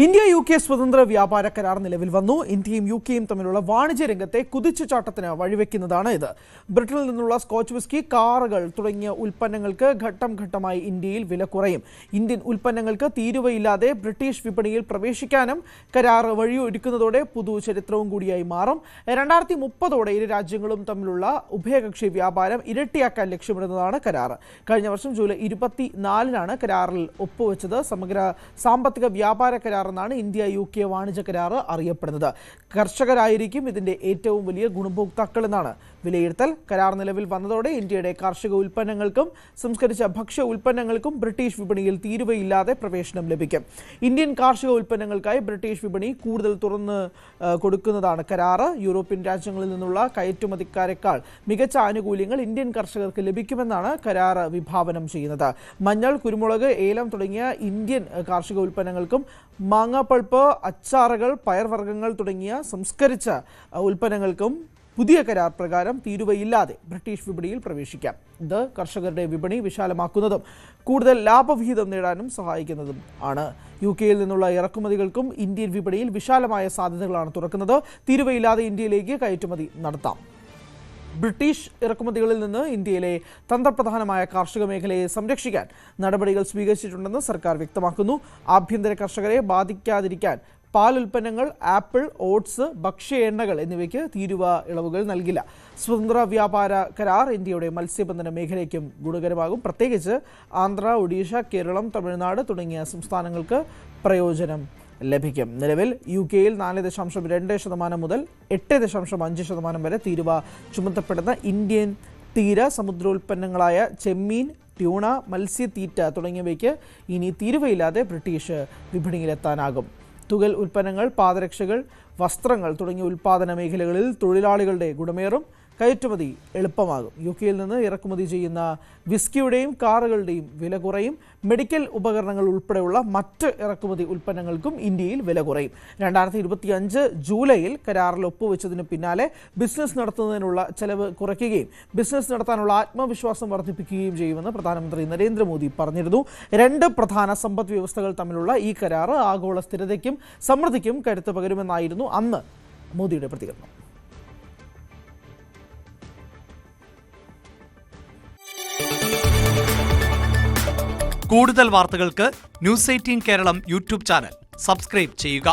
India UK സ്വതന്ത്ര വ്യാപാര കരാർ നിലവിൽ വന്നു. ഇന്ത്യയും UKയും തമ്മിലുള്ള വാണിജ്യ രംഗത്തെ കുതിച്ചുചാട്ടത്തിന് വഴിവെക്കുന്നതാണ് ഇത്. ബ്രിട്ടനിൽ നിന്നുള്ള സ്കോച്ച് വിസ്കി, കാറുകൾ തുടങ്ങിയ ഉൽപ്പന്നങ്ങൾക്ക് ഘട്ടം ഘട്ടമായി ഇന്ത്യയിൽ വില കുറയും. ഇന്ത്യൻ ഉൽപ്പന്നങ്ങൾക്ക് തീരുവയില്ലാതെ ബ്രിട്ടീഷ് വിപണിയിൽ പ്രവേശിക്കാനും കരാർ വഴിയൊരുക്കുന്നതോടെ പുതുചരിത്രവും കൂടിയായി മാറും. 2030 ഇരു രാജ്യങ്ങളും തമ്മിലുള്ള ഉഭയകക്ഷി വ്യാപാരം ഇരട്ടിയാക്കാൻ ലക്ഷ്യമിടുന്നതാണ് കരാർ. കഴിഞ്ഞ വർഷം ജൂലൈ 24-നാണ് കരാറിൽ ഒപ്പുവെച്ചത്. സമഗ്ര സാമ്പത്തിക വ്യാപാര കരാർ എന്നാണ് ഇന്ത്യ UK വാണിജ്യ കരാർ അറിയപ്പെടുന്നത്. കർഷകരായിരിക്കും ഇതിന്റെ ഏറ്റവും വലിയ ഗുണഭോക്താക്കൾ എന്നാണ് വിലയിരുത്തൽ. കരാർ നിലവിൽ വന്നതോടെ ഇന്ത്യയുടെ കാർഷിക ഉൽപ്പന്നങ്ങൾക്കും സംസ്കരിച്ച ഭക്ഷ്യ ഉൽപ്പന്നങ്ങൾക്കും ബ്രിട്ടീഷ് വിപണിയിൽ തീരുവയില്ലാതെ പ്രവേശനം ലഭിക്കും. ഇന്ത്യൻ കാർഷിക ഉൽപ്പന്നങ്ങൾക്കായി ബ്രിട്ടീഷ് വിപണി കൂടുതൽ തുറന്ന് കൊടുക്കുന്നതാണ് കരാർ. യൂറോപ്യൻ രാജ്യങ്ങളിൽ നിന്നുള്ള കയറ്റുമതിക്കാരെക്കാൾ മികച്ച ആനുകൂല്യങ്ങൾ ഇന്ത്യൻ കർഷകർക്ക് ലഭിക്കുമെന്നാണ് കരാർ വിഭാവനം ചെയ്യുന്നത്. മഞ്ഞൾ, കുരുമുളക്, ഏലം തുടങ്ങിയ ഇന്ത്യൻ കാർഷിക ഉൽപ്പന്നങ്ങൾക്കും മാങ്ങാപ്പൾപ്പ്, അച്ചാറുകൾ, പയർവർഗ്ഗങ്ങൾ തുടങ്ങിയ സംസ്കരിച്ച ഉൽപ്പന്നങ്ങൾക്കും പുതിയ കരാർ പ്രകാരം തീരുവയില്ലാതെ ബ്രിട്ടീഷ് വിപണിയിൽ പ്രവേശിക്കാം. ഇത് കർഷകരുടെ വിപണി വിശാലമാക്കുന്നതും കൂടുതൽ ലാഭവിഹിതം നേടാനും സഹായിക്കുന്നതും ആണ്. UKയിൽ നിന്നുള്ള ഇറക്കുമതികൾക്കും ഇന്ത്യൻ വിപണിയിൽ വിശാലമായ സാധ്യതകളാണ് തുറക്കുന്നത്. തീരുവയില്ലാതെ ഇന്ത്യയിലേക്ക് കയറ്റുമതി നടത്താം. ബ്രിട്ടീഷ് ഇറക്കുമതികളിൽ നിന്ന് ഇന്ത്യയിലെ തന്ത്രപ്രധാനമായ കാർഷിക മേഖലയെ സംരക്ഷിക്കാൻ നടപടികൾ സ്വീകരിച്ചിട്ടുണ്ടെന്ന് സർക്കാർ വ്യക്തമാക്കുന്നു. ആഭ്യന്തര കർഷകരെ ബാധിക്കാതിരിക്കാൻ പാൽ ഉൽപ്പന്നങ്ങൾ, ആപ്പിൾ, ഓട്സ്, ഭക്ഷ്യ എണ്ണകൾ എന്നിവയ്ക്ക് തീരുവ ഇളവുകൾ നൽകില്ല. സ്വതന്ത്ര വ്യാപാര കരാർ ഇന്ത്യയുടെ മത്സ്യബന്ധന മേഖലയ്ക്കും ഗുണകരമാകും. പ്രത്യേകിച്ച് ആന്ധ്ര, ഒഡീഷ, കേരളം, തമിഴ്നാട് തുടങ്ങിയ സംസ്ഥാനങ്ങൾക്ക് പ്രയോജനം ലഭിക്കും. നിലവിൽ UKയിൽ 4.2% മുതൽ 8.5% വരെ തീരുവ ചുമത്തപ്പെടുന്ന ഇന്ത്യൻ തീര സമുദ്രോൽപ്പന്നങ്ങളായ ചെമ്മീൻ, ട്യൂണ, മത്സ്യത്തീറ്റ തുടങ്ങിയവയ്ക്ക് ഇനി തീരുവയില്ലാതെ ബ്രിട്ടീഷ് വിപണിയിലെത്താനാകും. തുകൽ ഉൽപ്പന്നങ്ങൾ, പാദരക്ഷകൾ, വസ്ത്രങ്ങൾ തുടങ്ങിയ ഉൽപ്പാദന മേഖലകളിൽ തൊഴിലാളികളുടെ ഗുണമേറും. കയറ്റുമതി എളുപ്പമാകും. UKയിൽ നിന്ന് ഇറക്കുമതി ചെയ്യുന്ന വിസ്കിയുടെയും കാറുകളുടെയും വില കുറയും. മെഡിക്കൽ ഉപകരണങ്ങൾ ഉൾപ്പെടെയുള്ള മറ്റ് ഇറക്കുമതി ഉൽപ്പന്നങ്ങൾക്കും ഇന്ത്യയിൽ വില കുറയും. 2025 ജൂലൈയിൽ കരാറിൽ ഒപ്പുവെച്ചതിന് പിന്നാലെ ബിസിനസ് നടത്തുന്നതിനുള്ള ചെലവ് കുറയ്ക്കുകയും ബിസിനസ് നടത്താനുള്ള ആത്മവിശ്വാസം വർദ്ധിപ്പിക്കുകയും ചെയ്യുമെന്ന് പ്രധാനമന്ത്രി നരേന്ദ്രമോദി പറഞ്ഞിരുന്നു. രണ്ട് പ്രധാന സമ്പദ് വ്യവസ്ഥകൾ തമ്മിലുള്ള ഈ കരാർ ആഗോള സ്ഥിരതയ്ക്കും സമൃദ്ധിക്കും കരുത്ത് പകരുമെന്നായിരുന്നു അന്ന് മോദിയുടെ പ്രതികരണം. കൂടുതൽ വാർത്തകൾക്ക് News 18 Keralam YouTube channel subscribe ചെയ്യുക.